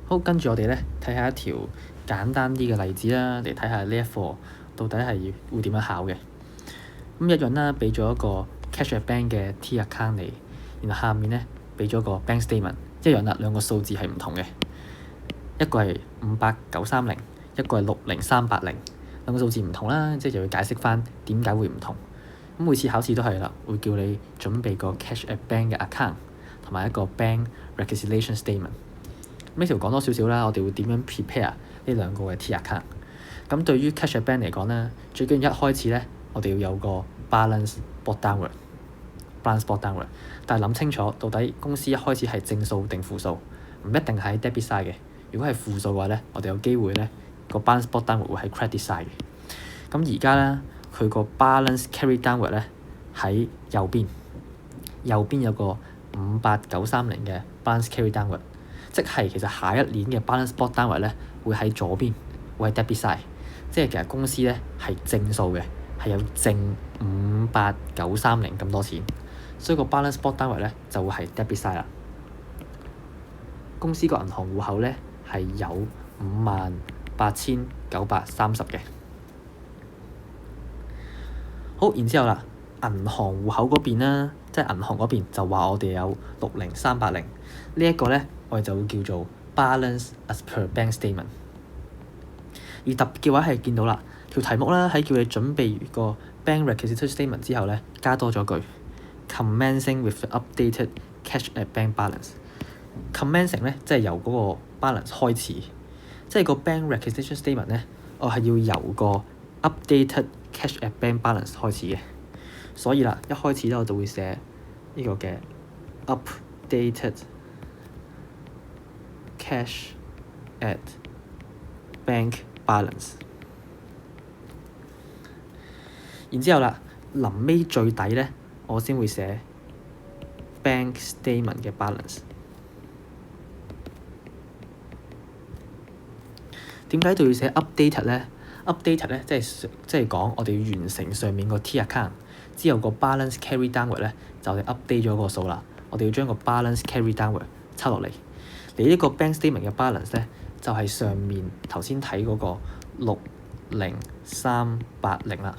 好，跟住我哋咧睇下一條簡單啲嘅例子啦，嚟睇下呢一課到底係會點樣考嘅。咁一樣啦，俾咗一個 cash at bank 嘅 T account 你，然後下面咧俾咗個 bank statement， 一樣啦，兩個數字係唔同嘅，一個係58930，一個係60380，兩個數字唔同啦，即係就要解釋翻點解會唔同。咁每次考試都係啦，會叫你準備個 cash at bank 嘅 account 同埋一個 bank reconciliation statement。呢條講多少少啦，我哋會點樣 prepare 呢兩個嘅 T account。咁對於 cash at bank 嚟講咧，最緊要一開始咧，我哋要有個 balance brought downward。但係諗清楚，到底公司一開始係正數定負數，唔一定喺 debit side 嘅。如果係負數嘅話咧，我哋有機會咧個 balance brought downward 會喺 credit side 嘅。咁而家咧，佢個 balance carry downward 咧喺右邊有個58930嘅 balance carry downward，即係其實下一年嘅 balance brought downward 咧會喺左邊，會喺 debit side，即係其實公司咧係正數嘅，係有正58930咁多錢，所以個 balance brought downward 咧就會係 debit side 啦。公司個銀行戶口咧係有58930嘅。好，然之後啦，銀行戶口嗰邊啦，即係銀行嗰邊就話我哋有60380，呢一個咧我哋就會叫做 balance as per bank statement。而特別嘅話係見到啦，條題目啦喺叫你準備個 bank reconciliation statement 之後咧，加多咗句 commencing with the updated cash at bank balance。commencing 咧即係由嗰個 balance 開始，即係個 bank reconciliation statement 咧，我係要由個 updated cash at bank balance 開始嘅。所以啦，一開始咧我就會寫呢個嘅 updated cash at bank balance。然之後啦，臨尾最底咧，我先會寫 bank statement 嘅 balance。點解就要寫 updated 咧？updated 咧即係講我哋要完成上面個 T account 之後個 balance carry downward 咧，就我哋 update 咗個數啦。我哋要將個 balance carry downward 抽落嚟。你呢個 bank statement 嘅 balance 咧，就係上面頭先睇嗰個60380啦。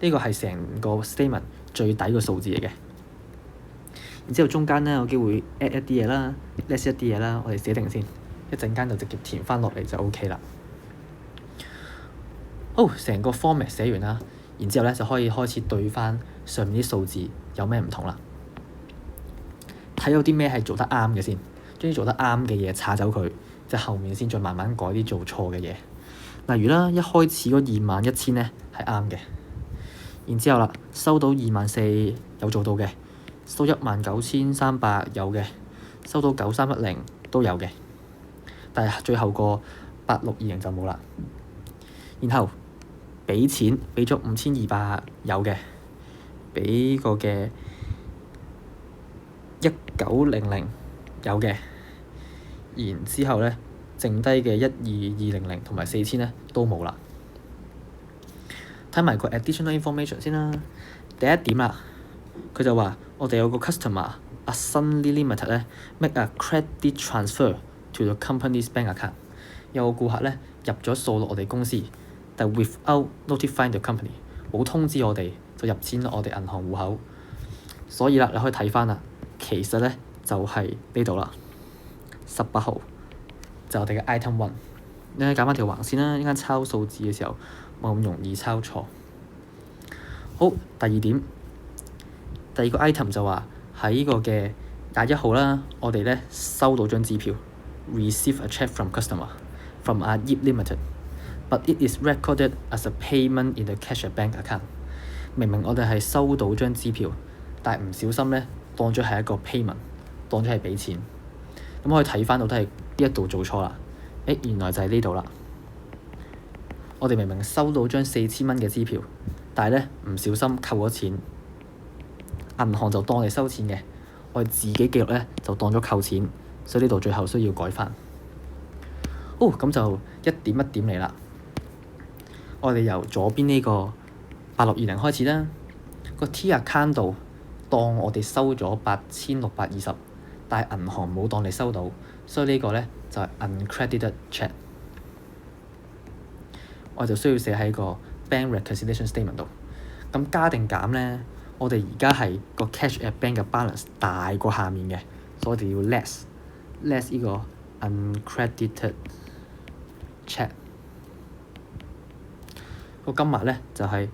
呢個係成個 statement 最底個數字嚟嘅。然之後中間咧有機會 add 一啲嘢啦 ，less 一啲嘢啦，我哋寫定先，一陣間就直接填翻落嚟就 OK 啦。好，成個 format 寫完啦，然之後咧就可以開始對翻上面啲數字有咩唔同啦。睇到啲咩係做得啱嘅先，將啲做得啱嘅嘢查走佢，即係後面先再慢慢改啲做錯嘅嘢。例如啦，一開始嗰21000咧係啱嘅，然之後啦收到24000有做到嘅，收19300有嘅，收到9310都有嘅，但係最後個8620就冇啦。然後俾錢俾咗5200有嘅，俾個嘅1900有嘅，然之後咧剩低嘅12200同埋4000咧都冇啦。睇埋個 additional information 先啦。第一點啦，佢就話我哋有個 customer 阿 Sunny Limited 咧 make a credit transfer to the company's bank account。有個顧客咧入咗數落我哋公司，但 without notifying the company， 冇通知我哋就入錢落我哋銀行戶口。所以啦，你可以睇翻啦，其實咧就係呢度啦，18號就係我哋嘅 item 1。你可以揀翻條橫線啦，一陣間抄數字嘅時候冇咁容易抄錯。好，第二點，第二個 item 就話喺呢個嘅21號啦，我哋咧收到張支票 ，receive a check from customer from a Yip Limited，but it is recorded as a payment in the cash at bank account。明明我哋係收到張支票，但係唔小心咧當咗係一個 payment， 當咗係俾錢。咁可以睇翻到都係呢一度做錯啦。原來就係呢度啦。我哋明明收到張4000蚊嘅支票，但係咧唔小心扣咗錢，銀行就當我哋收錢嘅，我哋自己記錄咧就當咗扣錢，所以呢度最後需要改翻。咁就一點一點嚟啦。我哋由左邊呢個8620開始啦。個 T account 度當我哋收咗8620，但係銀行冇當你收到，所以呢個咧就係 uncredited check。我就需要寫喺個 bank reconciliation statement 度。咁加定減咧，我哋而家係個 cash at bank 嘅 balance 大過下面嘅，所以我哋要 less 呢個 uncredited check。個金額咧就係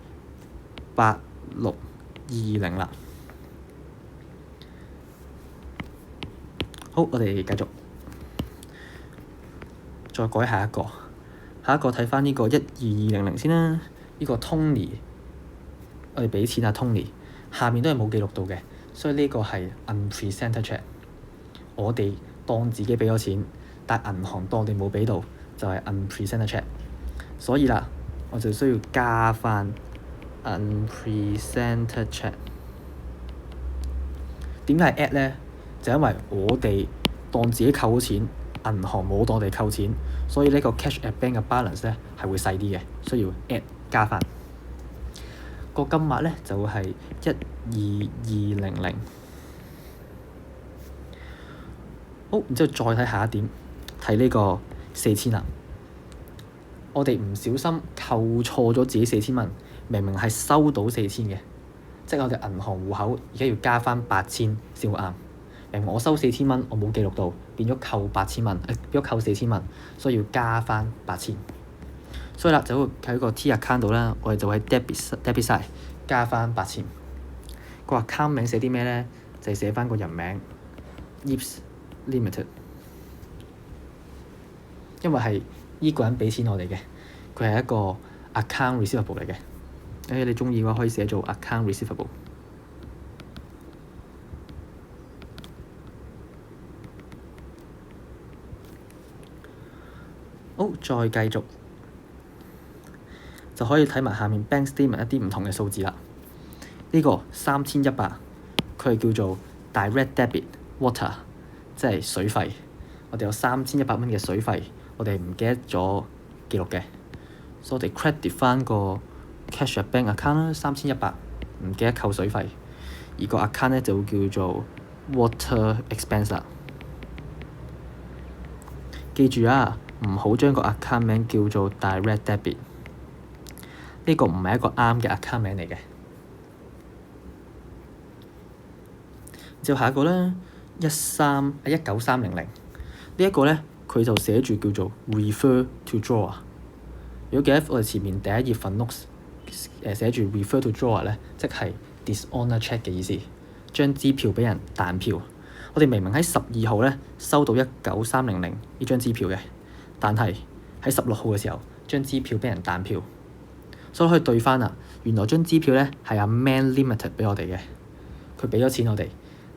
8620啦。好，我哋繼續，再改下一個睇翻呢個12200先啦。呢個 Tony， 我哋俾錢啊 Tony， 下面都係冇記錄到嘅，所以呢個係 unpresented check。我哋當自己俾咗錢，但銀行當我哋冇俾到，就係 unpresented check。所以啦，我就需要加翻 unpresented check。點解係 add 咧？就因為我哋當自己扣咗錢，銀行冇當我哋扣錢，所以呢個 cash at bank 嘅 balance 咧係會細啲嘅，需要 add 加翻。個金額咧就會係12200。好，然之後再睇下一點，睇呢個4000啦。我哋唔小心扣錯咗自己4000蚊，明明係收到4000嘅，即係我哋銀行戶口而家要加翻8000先會啱。明明我收4000蚊，我冇記錄到，變咗扣8000蚊，變咗扣4000蚊，所以要加翻8000。所以啦，就喺個 T account 度啦，我哋就喺 debit side 加翻8000。個 account 名寫啲咩咧？就係寫翻個人名 Yips Limited， 因為係依個人俾錢我哋嘅，佢係一個 account receivable 嚟嘅。你中意嘅話可以寫做 account receivable。好，再繼續就可以睇埋下面 bank statement 一啲唔同嘅數字啦。呢個3100，佢係叫做 direct debit water， 即係水費。我哋有3100蚊嘅水費，我哋唔記得咗記錄嘅，所以我哋 credit 翻個 cash at bank account 啦，3100，唔記得扣水費，而個 account 咧就會叫做 water expense 啦。記住啊，唔好將個 account 名叫做 direct debit， 呢個唔係一個啱嘅 account 名嚟嘅。之後下一個咧19300，呢一個咧佢就寫住叫做 refer to drawer。如果記得我哋前面第一頁份 notes 寫住 refer to drawer 咧，即係 dishonor check 嘅意思，將支票俾人彈票。我哋明明喺12號咧收到19300呢張支票嘅，但係喺16號嘅時候張支票俾人彈票，所以可以對翻啦。原來張支票咧係阿 Man Limited 俾我哋嘅，佢俾咗錢我哋，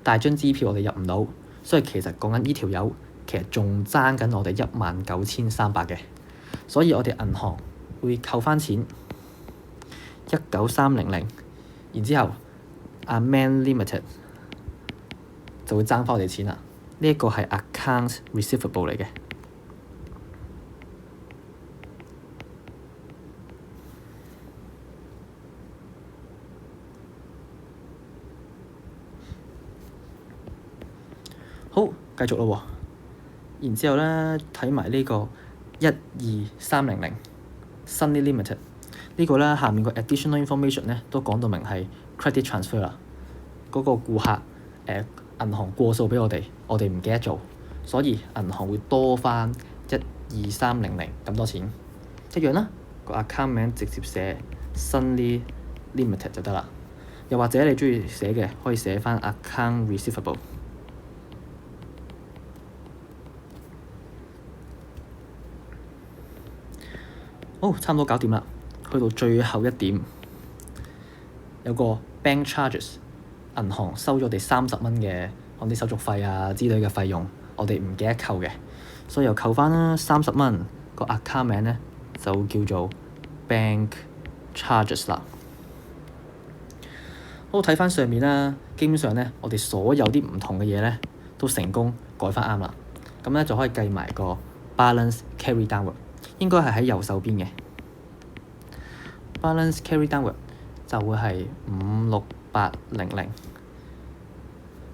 但係張支票我哋入唔到，所以其實講緊呢條友其實仲爭緊我哋19300嘅，所以我哋銀行會扣翻錢19300，然之後阿 Man Limited就會爭翻我哋錢啦。呢一個係 account receivable 嚟嘅。好，繼續咯喎。然之後咧，睇埋呢個12300 Sunny Limited 呢個咧，下面個 additional information 咧都講到明係 credit transfer 啦。嗰個顧客銀行過數俾我哋唔記得做，所以銀行會多翻12300咁多錢，一樣啦。個 account 名直接寫 Sunny Limited 就得啦。又或者你中意寫嘅，可以寫翻 account receivable。好，差唔多搞掂啦。去到最後一點，有個 bank charges。銀行收咗我哋30蚊嘅嗰啲手續費啊之類嘅費用，我哋唔記得扣嘅，所以又扣翻啦30蚊。個 account 名咧就叫做 bank charges 啦。好，睇翻上面啦，基本上咧我哋所有啲唔同嘅嘢咧都成功改翻啱啦。咁咧就可以計埋個 balance carry downward， 應該係喺右手邊嘅 balance carry downward 就會係56800。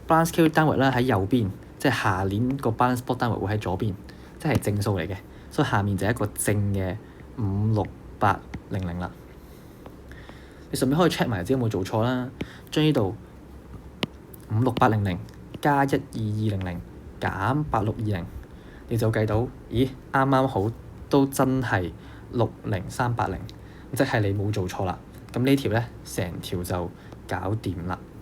balance carry downward 咧喺右邊，即係下年個 balance block 單位會喺左邊，即係正數嚟嘅，所以下面就係一個正嘅56800啦。你順便可以 check 埋自己有冇做錯啦，將呢度56800加12200減8620，你就計到，咦，啱啱好都真係60380，即係你冇做錯啦。咁呢條咧成條就搞掂啦〜